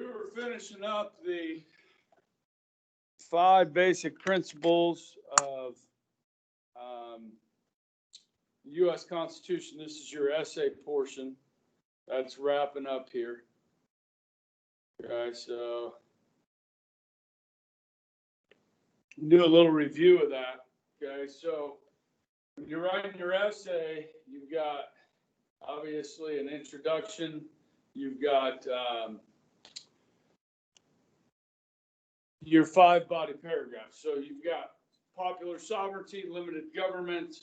We were finishing up the 5 basic principles of the U.S. Constitution. This is your essay portion. That's wrapping up here. Okay, so do a little review of that. Okay, so when you're writing your essay, you've got obviously an introduction. You've got your 5 body paragraphs. So you've got popular sovereignty, limited government,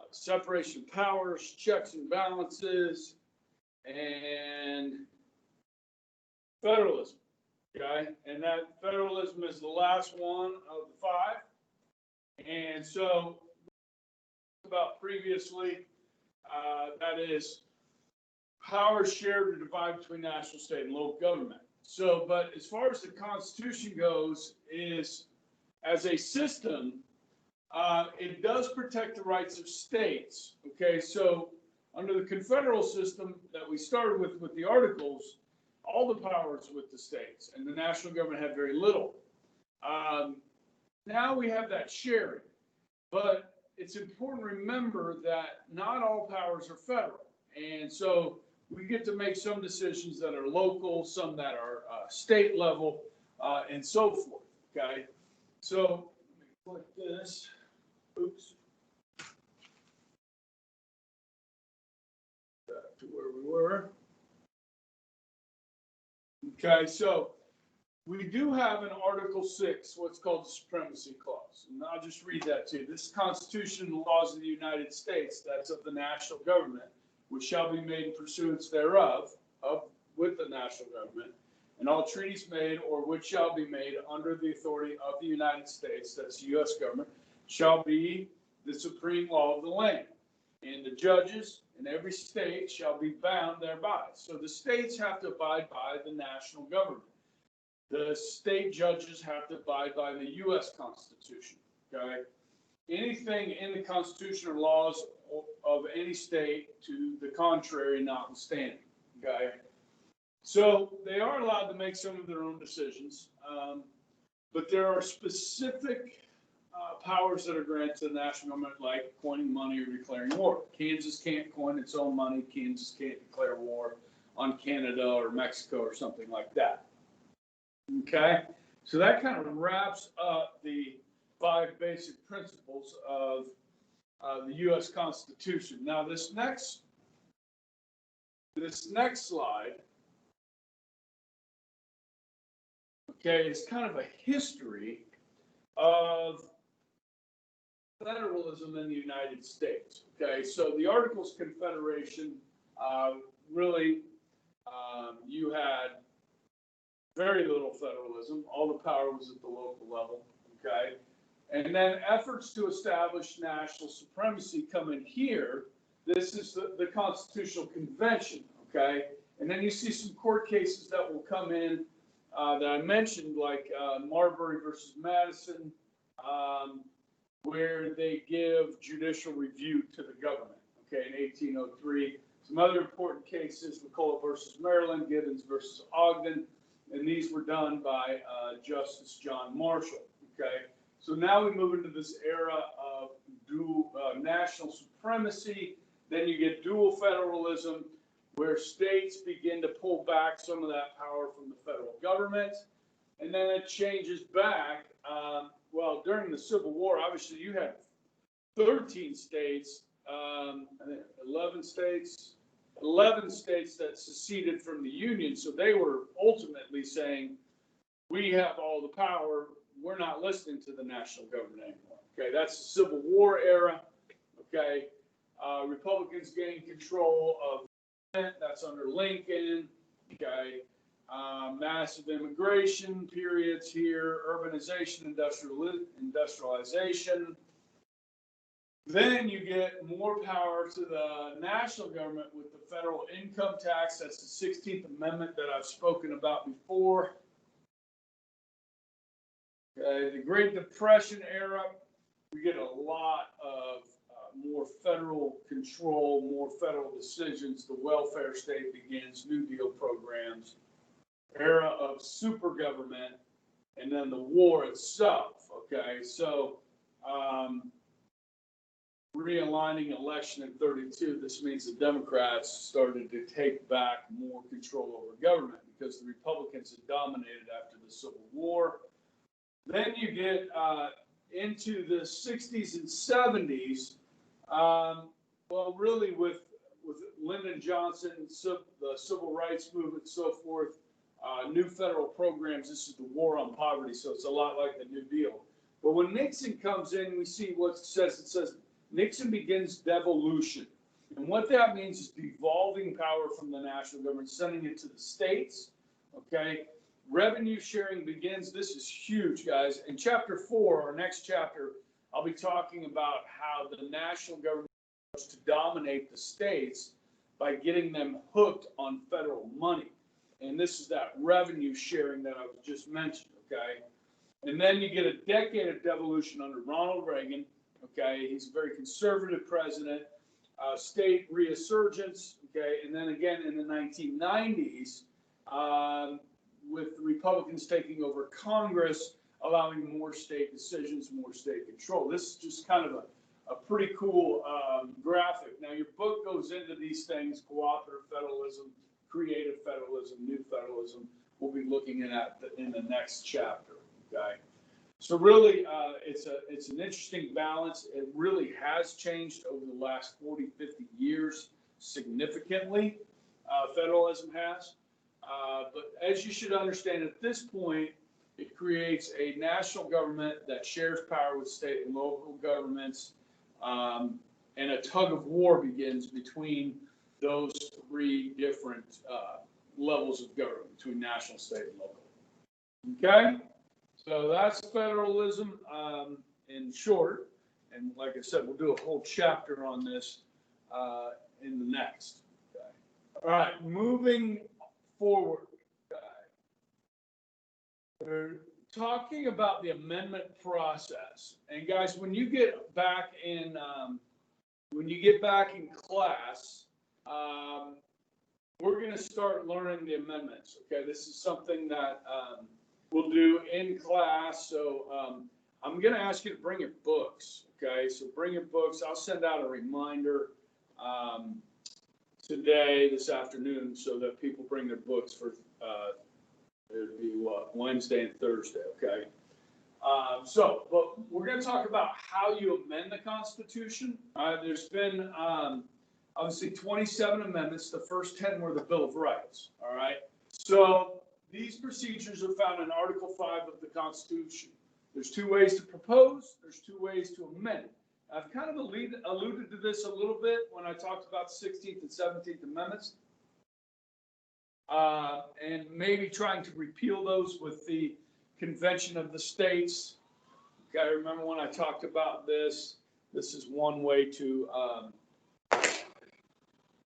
separation of powers, checks and balances, and federalism. Okay, and that federalism is the last one of the 5. And so, about previously, that is power shared or divided between national, state, and local government. So, but as far as the Constitution goes, is as a system, it does protect the rights of states. Okay, so under the confederal system that we started with the Articles, all the powers with the states, and the national government had very little. Now we have that sharing, but it's important to remember that not all powers are federal, and so we get to make some decisions that are local, some that are state level, and so forth. Okay, so let me click this. Oops. Back to where we were. Okay, so we do have in Article 6 what's called the Supremacy Clause. And I'll just read that to you. This Constitution and the laws of the United States, that's of the national government, which shall be made in pursuance thereof, with the national government, and all treaties made or which shall be made under the authority of the United States, that's the U.S. government, shall be the supreme law of the land. And the judges in every state shall be bound thereby. So the states have to abide by the national government. The state judges have to abide by the U.S. Constitution. Okay? Anything in the Constitution or laws of any state to the contrary notwithstanding. Okay? So they are allowed to make some of their own decisions, but there are specific powers that are granted to the national government, like coining money or declaring war. Kansas can't coin its own money. Kansas can't declare war on Canada or Mexico or something like that. Okay, so that kind of wraps up the 5 basic principles of the U.S. Constitution. Now, this next slide, okay, is kind of a history of federalism in the United States. Okay, so the Articles of Confederation, really, you had very little federalism. All the power was at the local level. Okay, and then efforts to establish national supremacy come in here. This is the Constitutional Convention. Okay, and then you see some court cases that will come in that I mentioned, like Marbury versus Madison, where they give judicial review to the government, okay, in 1803. Some other important cases, McCulloch versus Maryland, Gibbons versus Ogden, and these were done by Justice John Marshall, okay? So now we move into this era of dual national supremacy. Then you get dual federalism, where states begin to pull back some of that power from the federal government. And then it changes back. Well, during the Civil War, obviously you had 13 states, I think 11 states that seceded from the Union. So they were ultimately saying, we have all the power. We're not listening to the national government anymore. Okay, that's the Civil War era. Okay, Republicans gained control of that's under Lincoln. Okay. Massive immigration periods here, urbanization, industrialization. Then you get more power to the national government with the federal income tax. That's the 16th Amendment that I've spoken about before. Okay, the Great Depression era, we get a lot of more federal control, more federal decisions. The welfare state begins, New Deal programs. era of super government, and then the war itself. Okay, so realigning election in 32, this means the Democrats started to take back more control over government because the Republicans had dominated after the Civil War. Then you get into the 60s and 70s, well, really with Lyndon Johnson, the civil rights movement, so forth, new federal programs. This is the war on poverty, so it's a lot like the New Deal. But when Nixon comes in, we see what it says. It says Nixon begins devolution. And what that means is devolving power from the national government, sending it to the states, okay? Revenue sharing begins. This is huge, guys. In chapter 4, our next chapter, I'll be talking about how the national government starts to dominate the states by getting them hooked on federal money. And this is that revenue sharing that I was just mentioned, okay? And then you get a decade of devolution under Ronald Reagan, okay? He's a very conservative president, state resurgence, okay? And then again in the 1990s, with the Republicans taking over Congress, allowing more state decisions, more state control. This is just kind of a pretty cool graphic. Now, your book goes into these things: cooperative federalism, creative federalism, new federalism. We'll be looking at in the next chapter. Okay, so really, it's an interesting balance. It really has changed over the last 40, 50 years significantly. Federalism has. But as you should understand, at this point, it creates a national government that shares power with state and local governments, and a tug of war begins between those three different levels of government, between national, state, and local. Okay? So that's federalism in short. And like I said, we'll do a whole chapter on this in the next. Okay? All right, moving forward. We're talking about the amendment process. And guys, when you get back in class, we're going to start learning the amendments. Okay, this is something that we'll do in class. So I'm going to ask you to bring your books. Okay, so bring your books. I'll send out a reminder today, this afternoon, so that people bring their books for it'd be what, Wednesday and Thursday. Okay. But we're going to talk about how you amend the Constitution. There's been obviously 27 amendments. The first 10 were the Bill of Rights. All right. So these procedures are found in Article 5 of the Constitution. There's two ways to propose. There's two ways to amend. I've kind of alluded to this a little bit when I talked about the 16th and 17th Amendments. And maybe trying to repeal those with the Convention of the States. Okay, remember when I talked about this? This is one way to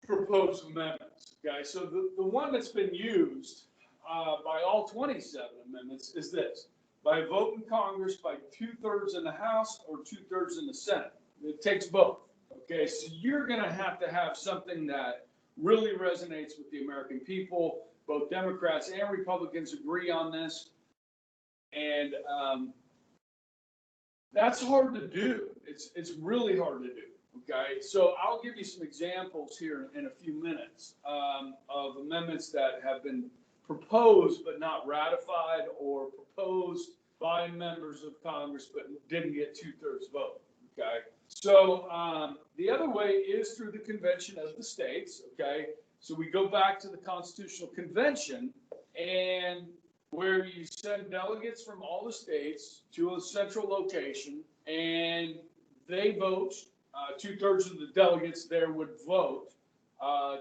propose amendments. Okay, so the one that's been used by all 27 amendments is this: by a vote in Congress by 2/3 in the House or 2/3 in the Senate. It takes both. Okay, so you're going to have something that really resonates with the American people. Both Democrats and Republicans agree on this. And that's hard to do. It's really hard to do. Okay, so I'll give you some examples here in a few minutes of amendments that have been proposed but not ratified, or proposed by members of Congress but didn't get 2/3 vote. Okay, so the other way is through the Convention of the States. Okay, so we go back to the Constitutional Convention, and where you send delegates from all the states to a central location, and they vote. 2/3 of the delegates there would vote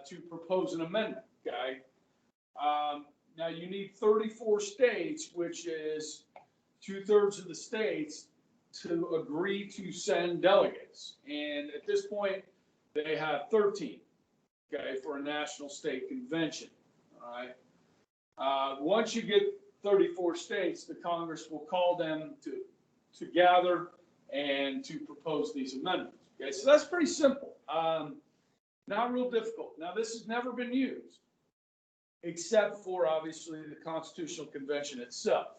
to propose an amendment. Okay. Now you need 34 states, which is 2/3 of the states, to agree to send delegates. And at this point, they have 13. Okay, for a national state convention. All right. Once you get 34 states, the Congress will call them to gather and to propose these amendments. Okay, so that's pretty simple. Not real difficult. Now, this has never been used. except for obviously the Constitutional Convention itself.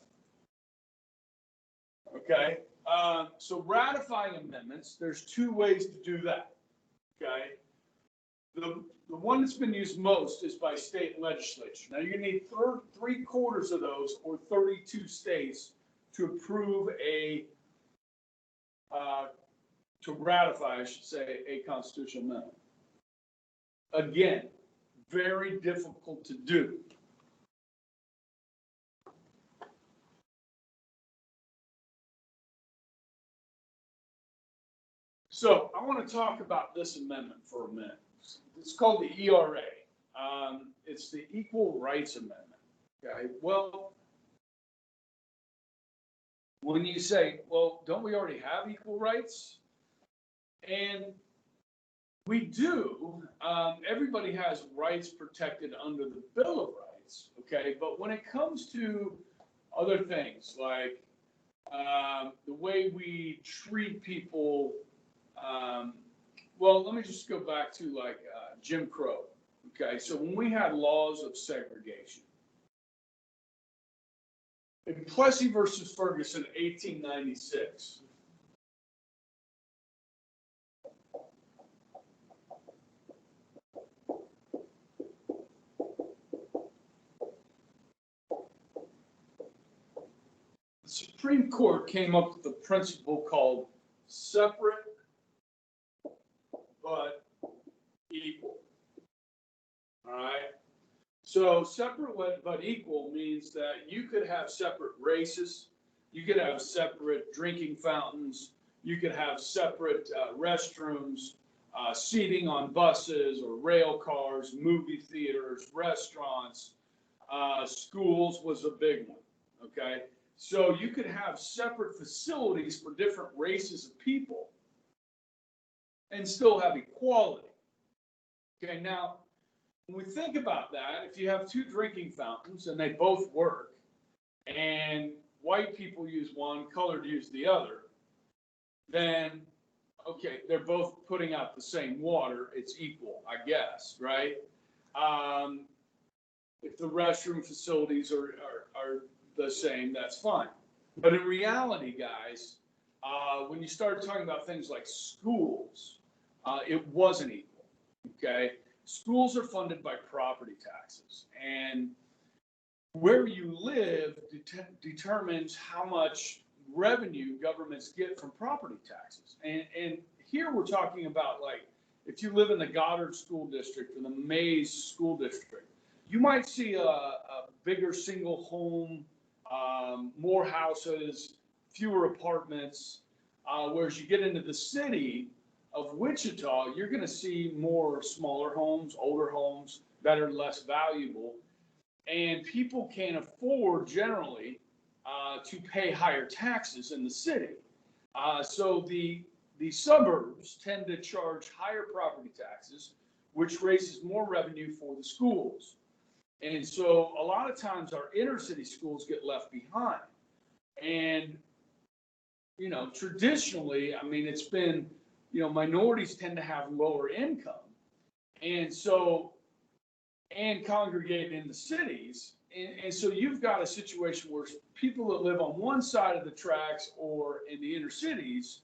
Okay, so ratifying amendments, there's two ways to do that. Okay, the one that's been used most is by state legislature. Now you're gonna need 3/4 of those, or 32 states, to approve to ratify, I should say, a constitutional amendment. Again, very difficult to do. So I want to talk about this amendment for a minute. It's called the ERA. It's the Equal Rights Amendment. Okay. Well, when you say, well, don't we already have equal rights? And we do. Everybody has rights protected under the Bill of Rights. Okay. But when it comes to other things like the way we treat people, well, let me just go back to like Jim Crow. Okay, so when we had laws of segregation, in Plessy versus Ferguson, 1896. The Supreme Court came up with a principle called separate but equal. All right. So separate but equal means that you could have separate races, you could have separate drinking fountains, you could have separate restrooms, seating on buses or rail cars, movie theaters, restaurants, schools was a big one. Okay. So you could have separate facilities for different races of people and still have equality. Okay, now, when we think about that, if you have two drinking fountains and they both work, and white people use one, colored use the other, then, okay, they're both putting out the same water, it's equal, I guess, right? If the restroom facilities are the same, that's fine. But in reality, guys, when you start talking about things like schools, it wasn't equal. Okay, schools are funded by property taxes, and where you live determines how much revenue governments get from property taxes. And here we're talking about, like, if you live in the Goddard School District or the Mays School District, you might see a bigger single home, more houses, fewer apartments, whereas you get into the city of Wichita, you're going to see more smaller homes, older homes that are less valuable, and people can't afford generally to pay higher taxes in the city. So the suburbs tend to charge higher property taxes, which raises more revenue for the schools. And so a lot of times our inner city schools get left behind. And, you know, traditionally, I mean, it's been, you know, minorities tend to have lower income, and so, and congregate in the cities. And so you've got a situation where people that live on one side of the tracks or in the inner cities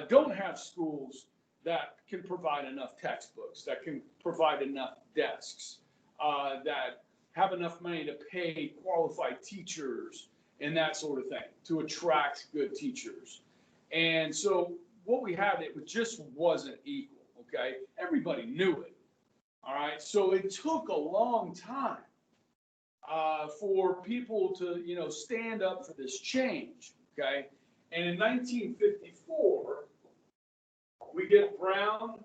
don't have schools that can provide enough textbooks, that can provide enough desks, that have enough money to pay qualified teachers and that sort of thing, to attract good teachers. And so what we had, it just wasn't equal, okay? Everybody knew it, all right? So it took a long time for people to, you know, stand up for this change, okay? And in 1954, we get Brown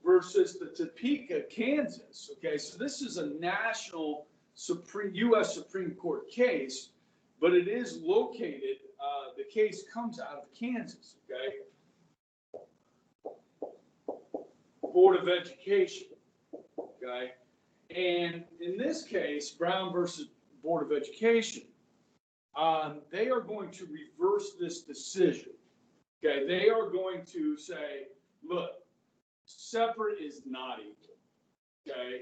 versus the Topeka, Kansas, okay? So this is a national U.S. Supreme Court case, but it is located, the case comes out of Kansas, okay? Board of Education, okay? And in this case, Brown versus Board of Education, they are going to reverse this decision, okay? They are going to say, look, separate is not equal, okay?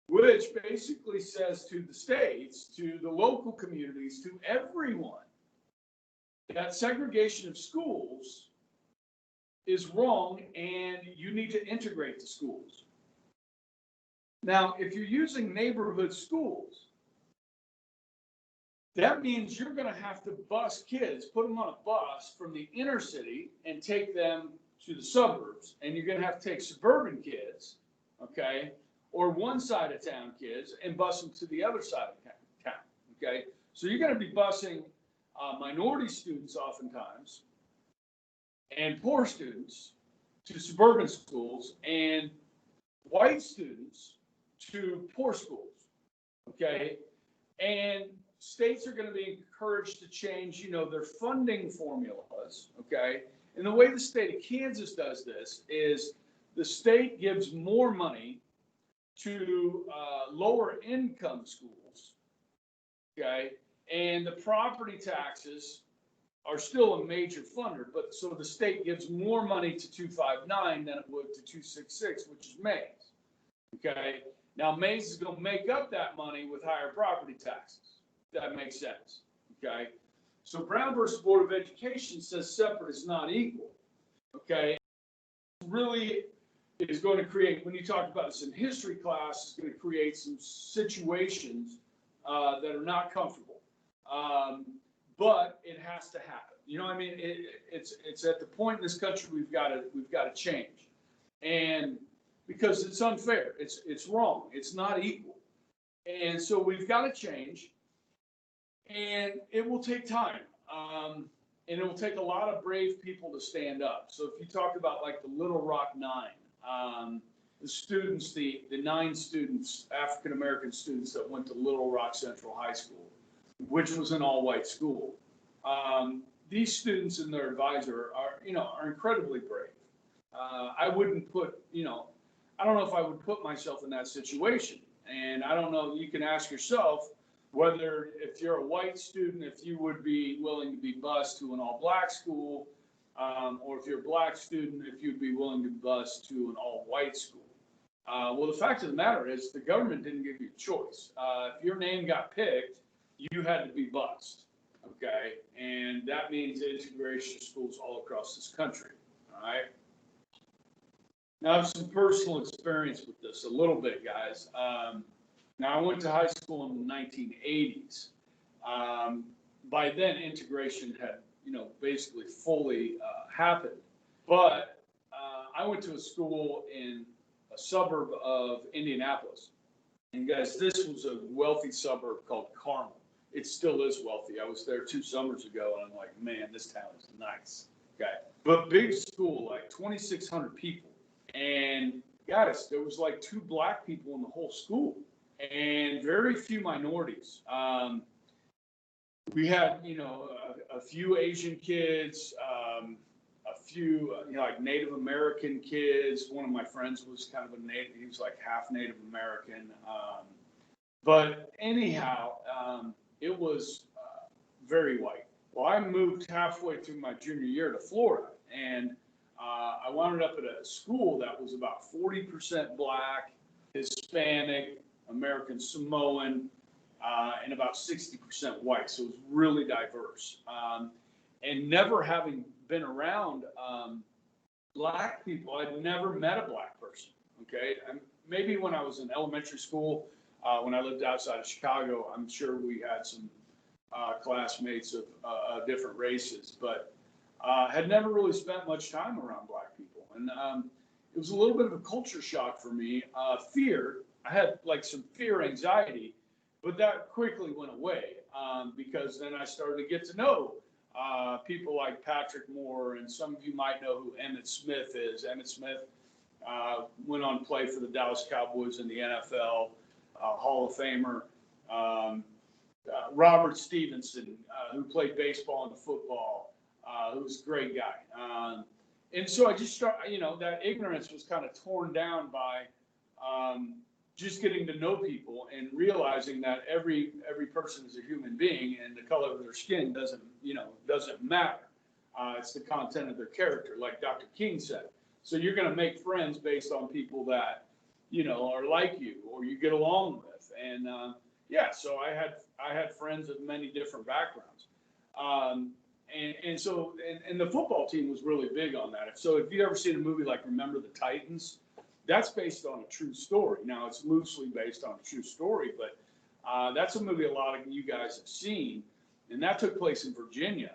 Which basically says to the states, to the local communities, to everyone, that segregation of schools is wrong and you need to integrate the schools. Now, if you're using neighborhood schools, that means you're going to have to bus kids, put them on a bus from the inner city and take them to the suburbs. And you're going to have to take suburban kids, okay, or one side of town kids and bus them to the other side of town, okay? So you're going to be busing minority students oftentimes and poor students to suburban schools and white students to poor schools, okay? And states are going to be encouraged to change, their funding formulas, okay? And the way the state of Kansas does this is the state gives more money to lower income schools, okay? And the property taxes are still a major funder, but so the state gives more money to 259 than it would to 266, which is Mays, okay? Now, Mays is going to make up that money with higher property taxes. That makes sense, okay? So Brown versus Board of Education says separate is not equal, okay? Really is going to create, when you talk about this in history class, it's going to create some situations that are not comfortable. But it has to happen. You know what I mean? It's at the point in this country we've got to change. And because it's unfair, it's wrong, it's not equal. And so we've got to change. And it will take time. And it will take a lot of brave people to stand up. So if you talk about like the Little Rock Nine, the students, the 9 students, African-American students that went to Little Rock Central High School, which was an all-white school. These students and their advisor are incredibly brave. I wouldn't put, I don't know if I would put myself in that situation. And I don't know, you can ask yourself, whether if you're a white student, if you would be willing to be bused to an all-black school, or if you're a black student, if you'd be willing to be bused to an all-white school. Well, the fact of the matter is the government didn't give you a choice. If your name got picked, you had to be bused, okay? And that means integration schools all across this country, all right? Now, I have some personal experience with this, a little bit, guys. Now, I went to high school in the 1980s. By then, integration had, basically fully happened. But I went to a school in a suburb of Indianapolis. And guys, this was a wealthy suburb called Carmel. It still is wealthy. I was there 2 summers ago, and I'm like, man, this town is nice. Okay. But big school, like 2,600 people. And guys, there was like 2 black people in the whole school. And very few minorities. We had, a few Asian kids, a few, like Native American kids. One of my friends was kind of a Native, he was like half Native American. But anyhow, it was very white. Well, I moved halfway through my junior year to Florida, and I wound up at a school that was about 40% black, Hispanic, American Samoan, and about 60% white. So it was really diverse. And never having been around black people, I'd never met a black person. Okay. Maybe when I was in elementary school, when I lived outside of Chicago, I'm sure we had some classmates of different races, but had never really spent much time around black people. And it was a little bit of a culture shock for me. Fear. I had like some fear, anxiety, but that quickly went away because then I started to get to know people like Patrick Moore, and some of you might know who Emmitt Smith is. Emmitt Smith went on to play for the Dallas Cowboys in the NFL, Hall of Famer. Robert Stevenson, who played baseball and football, who was a great guy. And so I just started, that ignorance was kind of torn down by just getting to know people and realizing that every person is a human being and the color of their skin doesn't matter. It's the content of their character, like Dr. King said. So you're going to make friends based on people that, you know, are like you or you get along with. And yeah, so I had friends of many different backgrounds. And the football team was really big on that. So if you've ever seen a movie like Remember the Titans, that's based on a true story. Now it's loosely based on a true story, but that's a movie a lot of you guys have seen, and that took place in Virginia.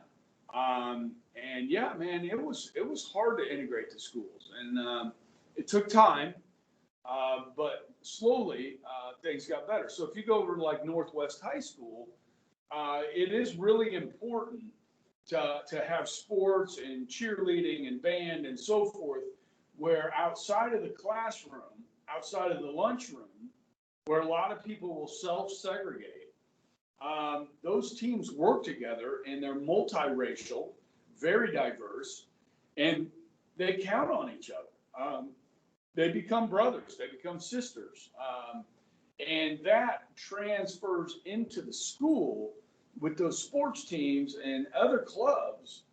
And yeah, man, it was hard to integrate to schools, and it took time, but slowly things got better. So if you go over to like Northwest High School, it is really important to have sports and cheerleading and band and so forth, where outside of the classroom, outside of the lunchroom, where a lot of people will self-segregate, those teams work together and they're multiracial, very diverse, and they count on each other. They become brothers, they become sisters. And that transfers into the school with those sports teams and other clubs.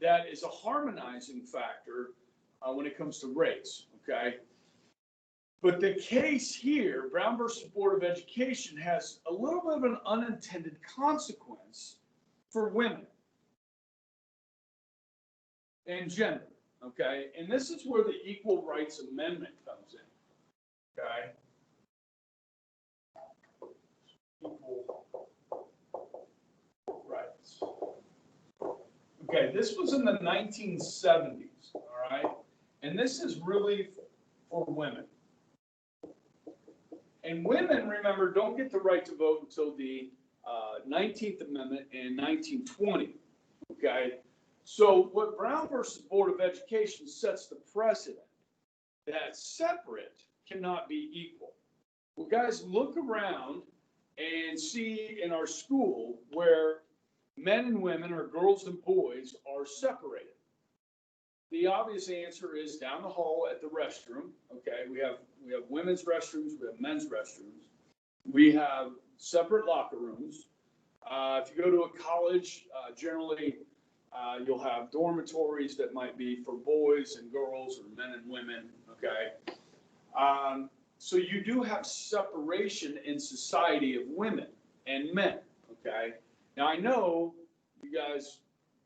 That is a harmonizing factor when it comes to race, okay? But the case here, Brown versus Board of Education, has a little bit of an unintended consequence for women and gender, okay? And this is where the Equal Rights Amendment comes in, okay? Equal rights. Okay, this was in the 1970s, all right? And this is really for women. And women, remember, don't get the right to vote until the 19th Amendment in 1920, okay? So what Brown versus Board of Education sets the precedent that separate cannot be equal. Well, guys, look around and see in our school where men and women or girls and boys are separated. The obvious answer is down the hall at the restroom. Okay, we have women's restrooms, we have men's restrooms, we have separate locker rooms. If you go to a college, generally you'll have dormitories that might be for boys and girls or men and women. Okay, so you do have separation in society of women and men. Okay, now I know you guys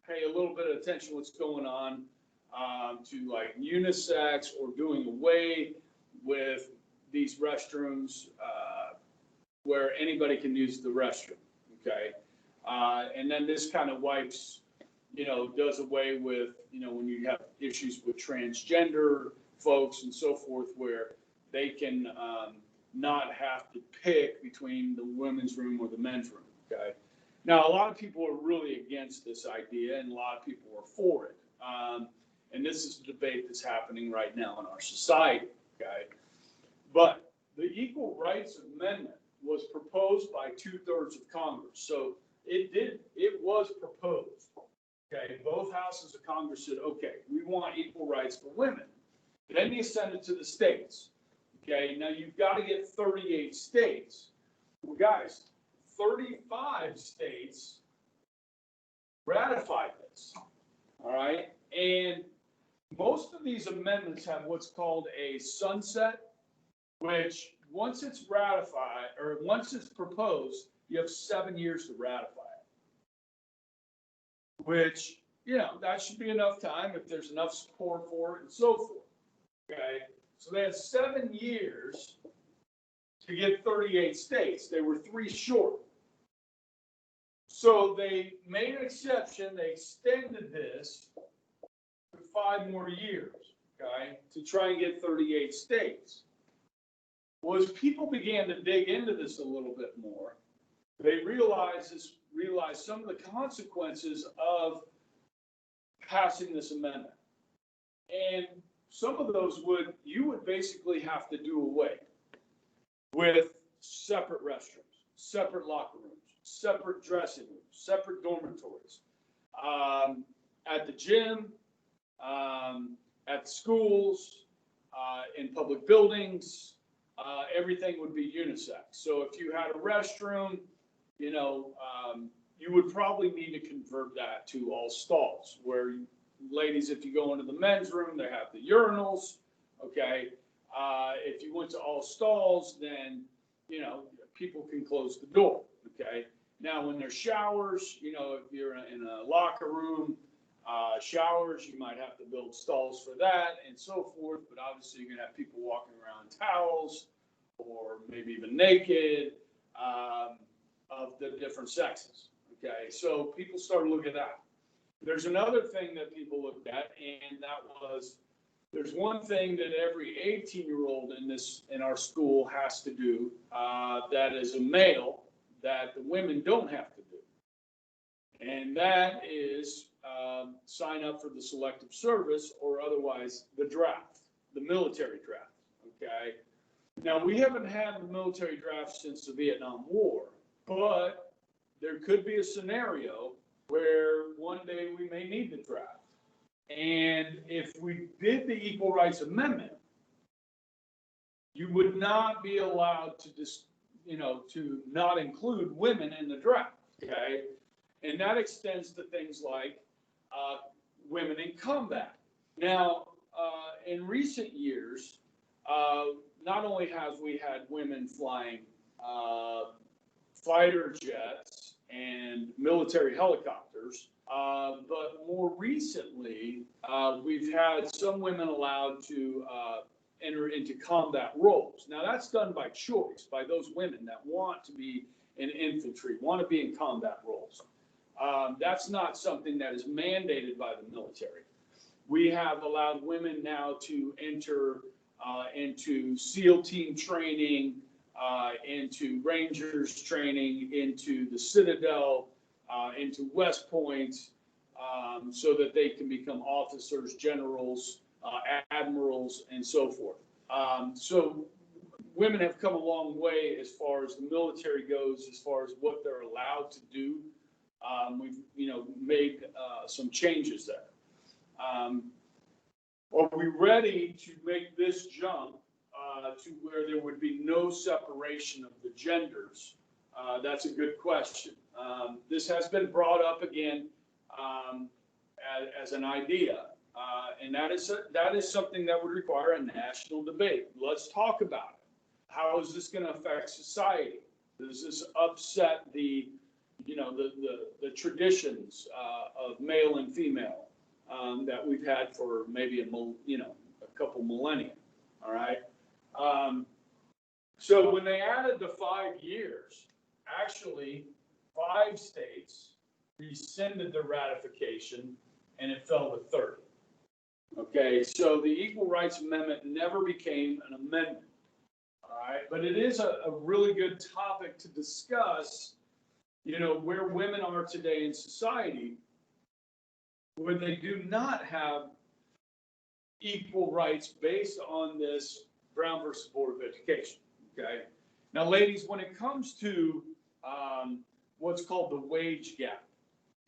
pay a little bit of attention to what's going on. To like unisex or doing away with these restrooms where anybody can use the restroom, okay? And then this kind of wipes, does away with, when you have issues with transgender folks and so forth, where they can not have to pick between the women's room or the men's room, okay? Now, a lot of people are really against this idea and a lot of people are for it. And this is a debate that's happening right now in our society, okay? But the Equal Rights Amendment was proposed by 2/3 of Congress. So it was proposed, okay? Both houses of Congress said, okay, we want equal rights for women. Then you send it to the states, okay? Now you've got to get 38 states. Well, guys, 35 states ratified this, all right? And most of these amendments have what's called a sunset, which once it's ratified or once it's proposed, you have 7 years to ratify it, which, that should be enough time if there's enough support for it and so forth. Okay, so they had 7 years to get 38 states. They were 3 short. So they made an exception. They extended this for 5 more years, okay, to try and get 38 states. Well, as people began to dig into this a little bit more, they realized some of the consequences of passing this amendment. And some of those you would basically have to do away with separate restrooms, separate locker rooms, separate dressing rooms, separate dormitories, at the gym, at schools, in public buildings, everything would be unisex. So if you had a restroom, you would probably need to convert that to all stalls, where ladies, if you go into the men's room, they have the urinals, okay? If you went to all stalls, then, you know, people can close the door, okay? Now, when there's showers, you know, if you're in a locker room, showers, you might have to build stalls for that and so forth, but obviously you're gonna have people walking around in towels or maybe even naked, of the different sexes, okay? So people started looking at that. There's another thing that people looked at, and that was, there's one thing that every 18-year-old in our school has to do, that is a male, that the women don't have to do. And that is sign up for the selective service, or otherwise the draft, the military draft, okay? Now, we haven't had the military draft since the Vietnam War, but there could be a scenario where one day we may need the draft. And if we did the Equal Rights Amendment, you would not be allowed to to not include women in the draft, okay? And that extends to things like women in combat. Now, in recent years, not only have we had women flying fighter jets and military helicopters, but more recently, we've had some women allowed to enter into combat roles. Now, that's done by choice, by those women that want to be in infantry, want to be in combat roles. That's not something that is mandated by the military. We have allowed women now to enter into SEAL team training, into Rangers training, into the Citadel, into West Point, so that they can become officers, generals, admirals, and so forth. So women have come a long way as far as the military goes, as far as what they're allowed to do. We've, made some changes there. Are we ready to make this jump to where there would be no separation of the genders? That's a good question. This has been brought up again as an idea, and that is something that would require a national debate. Let's talk about it. How is this going to affect society? Does this upset the traditions of male and female that we've had for maybe a couple millennia? All right. So when they added the 5 years, actually 5 states rescinded the ratification, and it fell to 30. Okay, so the Equal Rights Amendment never became an amendment. All right, but it is a really good topic to discuss, where women are today in society, where they do not have equal rights based on this Brown versus Board of Education. Okay. Now, ladies, when it comes to what's called the wage gap,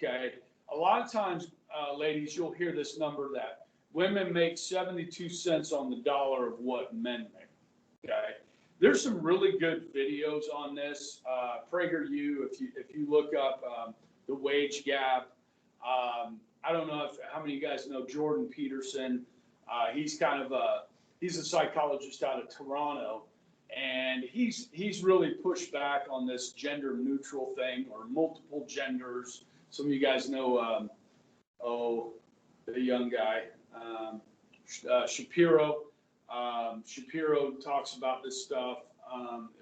okay, a lot of times, ladies, you'll hear this number that women make 72 cents on the dollar of what men make. Okay. There's some really good videos on this. PragerU, if you look up the wage gap. I don't know how many of you guys know Jordan Peterson. He's he's a psychologist out of Toronto, and he's really pushed back on this gender neutral thing, or multiple genders. Some of you guys know, the young guy, Shapiro. Shapiro talks about this stuff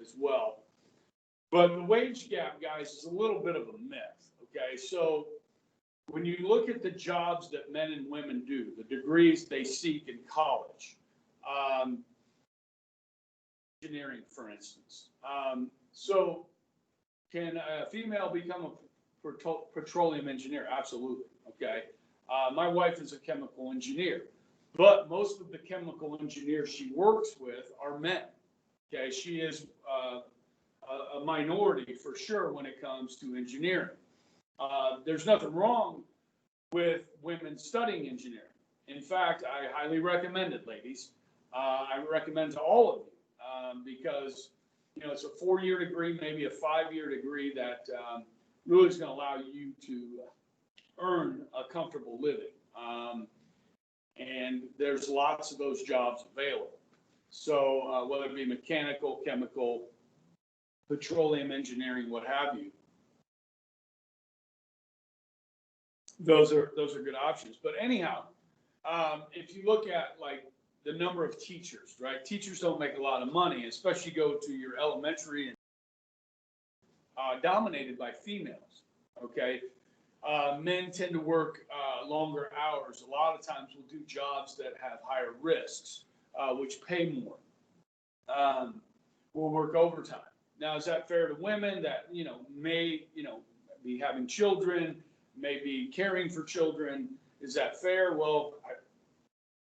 as well. But the wage gap, guys, is a little bit of a myth. Okay, so when you look at the jobs that men and women do, the degrees they seek in college, engineering, for instance. So can a female become a petroleum engineer? Absolutely. Okay. My wife is a chemical engineer, but most of the chemical engineers she works with are men. Okay. She is a minority for sure when it comes to engineering. There's nothing wrong with women studying engineering. In fact, I highly recommend it, ladies. I recommend to all of you because it's a 4-year degree, maybe a 5-year degree that really is going to allow you to earn a comfortable living. And there's lots of those jobs available. So whether it be mechanical, chemical, petroleum engineering, what have you, those are good options. But anyhow, if you look at like the number of teachers, right? Teachers don't make a lot of money, especially go to your elementary and dominated by females. Okay, men tend to work longer hours. A lot of times we'll do jobs that have higher risks, which pay more. We'll work overtime. Now, is that fair to women that, may, be having children, may be caring for children? Is that fair? Well,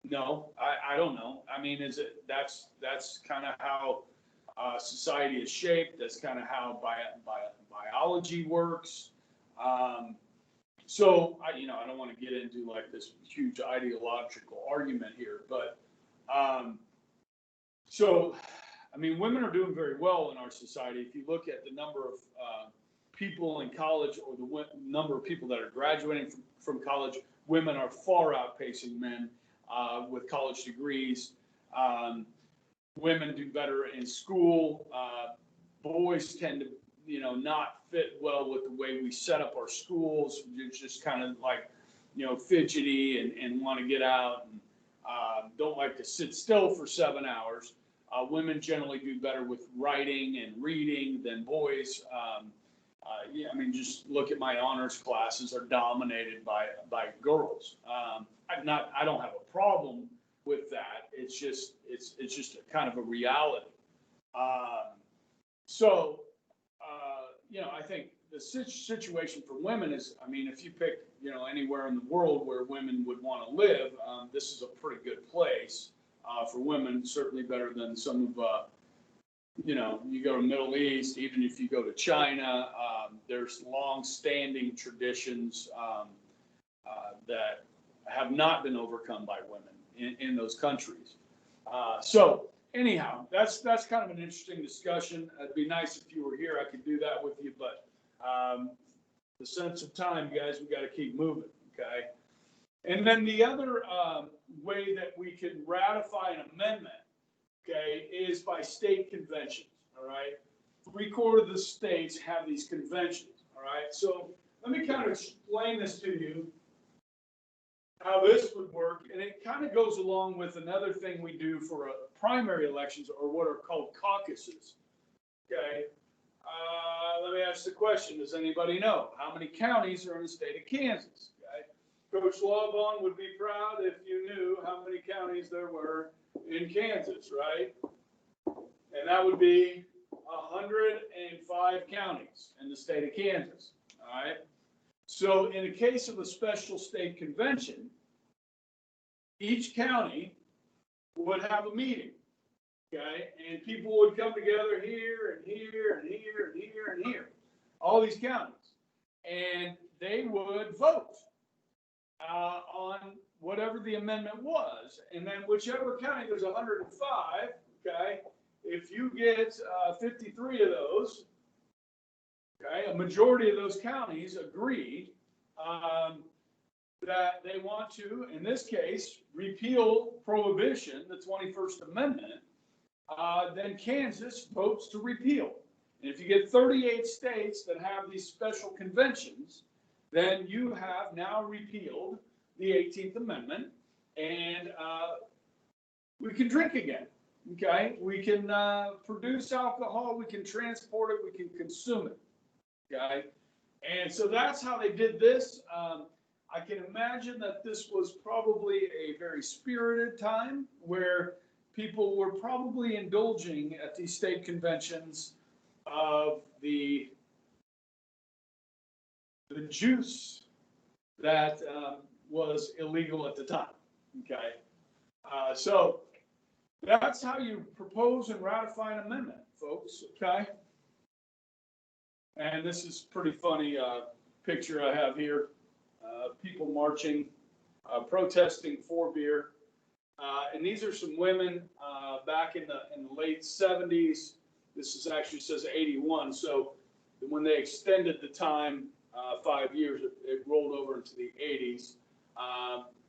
no, I don't know. I mean, that's kind of how society is shaped. That's kind of how biology works. So I don't want to get into like this huge ideological argument here, but so I mean, women are doing very well in our society. If you look at the number of people in college or the number of people that are graduating from college, women are far outpacing men with college degrees. Women do better in school. Boys tend to, not fit well with the way we set up our schools. It's just kind of like, fidgety and want to get out and don't like to sit still for 7 hours. Women generally do better with writing and reading than boys. I mean, just look at my honors classes are dominated by girls. I don't have a problem with that. It's just a kind of a reality. I think the situation for women is, I mean, if you pick, anywhere in the world where women would want to live, this is a pretty good place for women, certainly better than some of, you go to Middle East, even if you go to China, there's long-standing traditions that have not been overcome by women in those countries. So anyhow, that's kind of an interesting discussion. It'd be nice if you were here. I could do that with you, but the sense of time, guys, we got to keep moving, okay? And then the other way that we can ratify an amendment, okay, is by state conventions, all right? 3/4 of the states have these conventions, all right? So let me kind of explain this to you, how this would work, and it kind of goes along with another thing we do for primary elections, or what are called caucuses, okay? Let me ask the question, does anybody know how many counties are in the state of Kansas? Okay? Coach Lawbon would be proud if you knew how many counties there were in Kansas, right? And that would be 105 counties in the state of Kansas, all right? So in the case of a special state convention, each county would have a meeting, okay? And people would come together here and here and here and here and here, all these counties. And they would vote on whatever the amendment was. And then whichever county, there's 105, okay? If you get 53 of those, okay, a majority of those counties agree that they want to, in this case, repeal prohibition, the 21st Amendment, then Kansas votes to repeal. And if you get 38 states that have these special conventions, then you have now repealed the 18th Amendment, and we can drink again. Okay, we can produce alcohol, we can transport it, we can consume it. Okay, and so that's how they did this. I can imagine that this was probably a very spirited time where people were probably indulging at these state conventions of the juice that was illegal at the time. Okay, so that's how you propose and ratify an amendment, folks, okay? And this is pretty funny picture I have here. People marching, protesting for beer. And these are some women back in the late 70s. This is actually says 81. So when they extended the time 5 years, it rolled over into the 80s.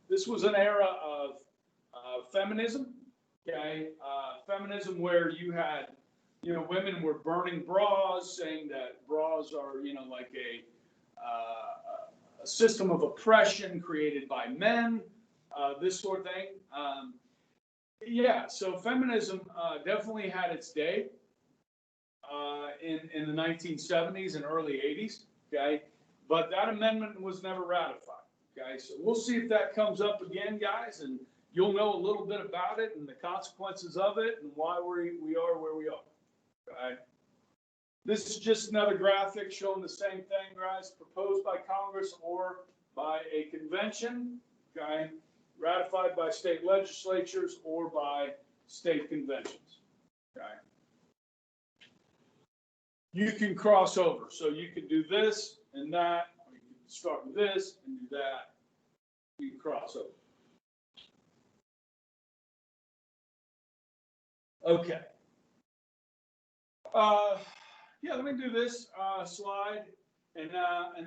This was an era of feminism, okay? Feminism where you had, women were burning bras, saying that bras are, like a system of oppression created by men, this sort of thing. So feminism definitely had its day in the 1970s and early 80s, okay? But that amendment was never ratified, okay? So we'll see if that comes up again, guys, and you'll know a little bit about it and the consequences of it and why we are where we are, okay? This is just another graphic showing the same thing, guys, proposed by Congress or by a convention, okay? Ratified by state legislatures or by state conventions, okay? You can cross over. So you can do this and that, or you can start with this and do that. You can cross over. Okay. Let me do this slide, and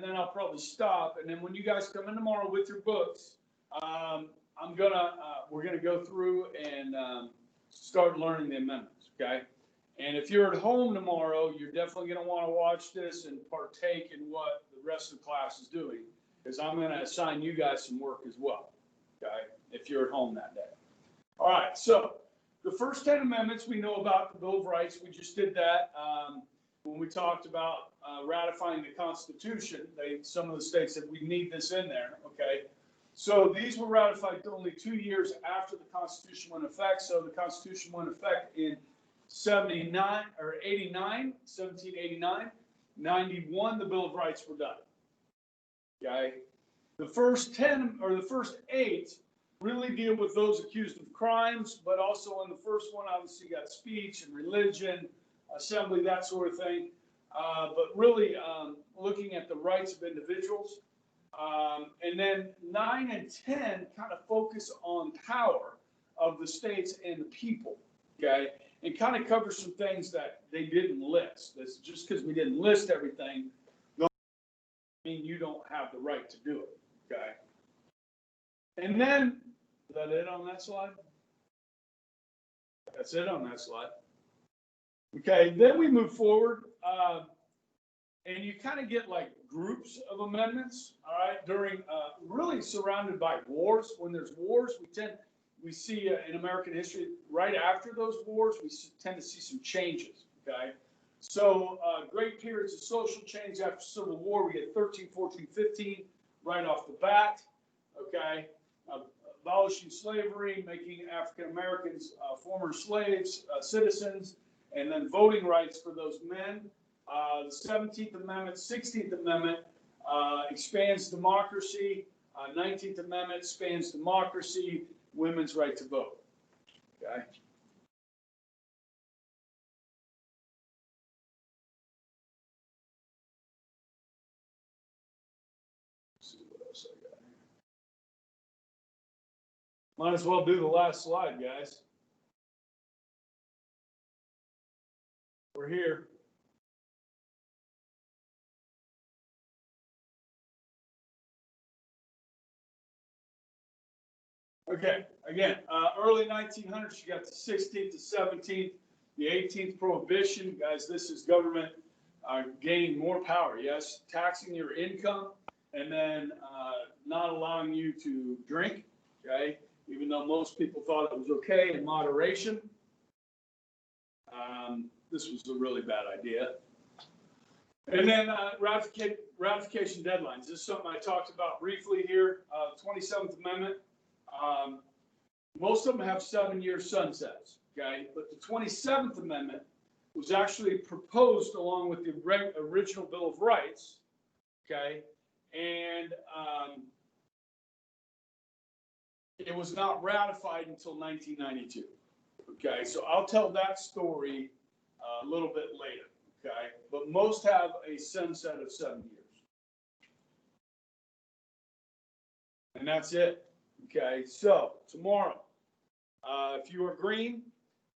then I'll probably stop. And then when you guys come in tomorrow with your books, we're gonna go through and start learning the amendments. Okay. And if you're at home tomorrow, you're definitely going to want to watch this and partake in what the rest of the class is doing, because I'm going to assign you guys some work as well, okay, if you're at home that day. All right, so the first 10 amendments we know about the Bill of Rights. We just did that when we talked about ratifying the Constitution. Some of the states said we need this in there, okay? So these were ratified only 2 years after the Constitution went into effect. So the Constitution went into effect in 1789, 91, the Bill of Rights were done. Okay. The first 10 or the first 8 really deal with those accused of crimes, but also in the first one, obviously, you got speech and religion, assembly, that sort of thing. But really looking at the rights of individuals. And then 9 and 10 kind of focus on power of the states and the people. Okay. And kind of cover some things that they didn't list. That's just because we didn't list everything, doesn't mean you don't have the right to do it, okay? And then, is that it on that slide? That's it on that slide. Okay, then we move forward, and you kind of get like groups of amendments, all right, during, really surrounded by wars. When there's wars, we see in American history, right after those wars, we tend to see some changes, okay? So great periods of social change after Civil War. We get 13, 14, 15 right off the bat, okay? Abolishing slavery, making African Americans former slaves, citizens, and then voting rights for those men. The 17th Amendment, 16th Amendment expands democracy. 19th Amendment expands democracy. Women's right to vote. Okay. Let's see what else I got here. Might as well do the last slide, guys. We're here. Okay, again, early 1900s, you got the 16th to 17th, the 18th prohibition. Guys, this is government gaining more power, yes, taxing your income and then not allowing you to drink, okay, even though most people thought it was okay in moderation. This was a really bad idea. And then ratification deadlines. This is something I talked about briefly here. 27th Amendment. Most of them have 7-year sunsets, okay? But the 27th Amendment was actually proposed along with the original Bill of Rights, okay? And it was not ratified until 1992, okay? So I'll tell that story a little bit later, okay? But most have a sunset of 7 years. And that's it. Okay, so tomorrow, if you are green,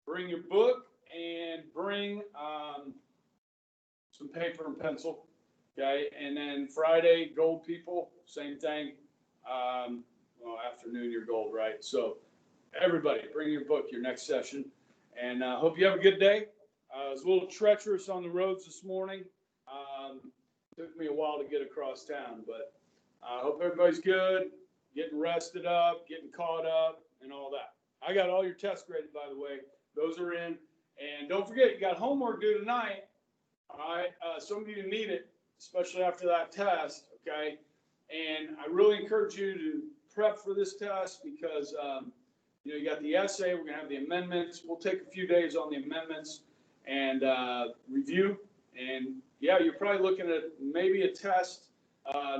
bring your book and bring some paper and pencil. Okay, and then Friday, gold people, same thing. Well, afternoon, you're gold, right? So everybody, bring your book, your next session. And hope you have a good day. It was a little treacherous on the roads this morning. Took me a while to get across town, but I hope everybody's good, getting rested up, getting caught up, and all that. I got all your tests graded, by the way. Those are in. And don't forget, you got homework due tonight. All right. Some of you need it, especially after that test. Okay. And I really encourage you to prep for this test because, you got the essay. We're going to have the amendments. We'll take a few days on the amendments and review. And yeah, you're probably looking at maybe a test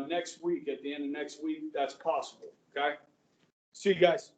next week, at the end of next week. That's possible. Okay. See you guys.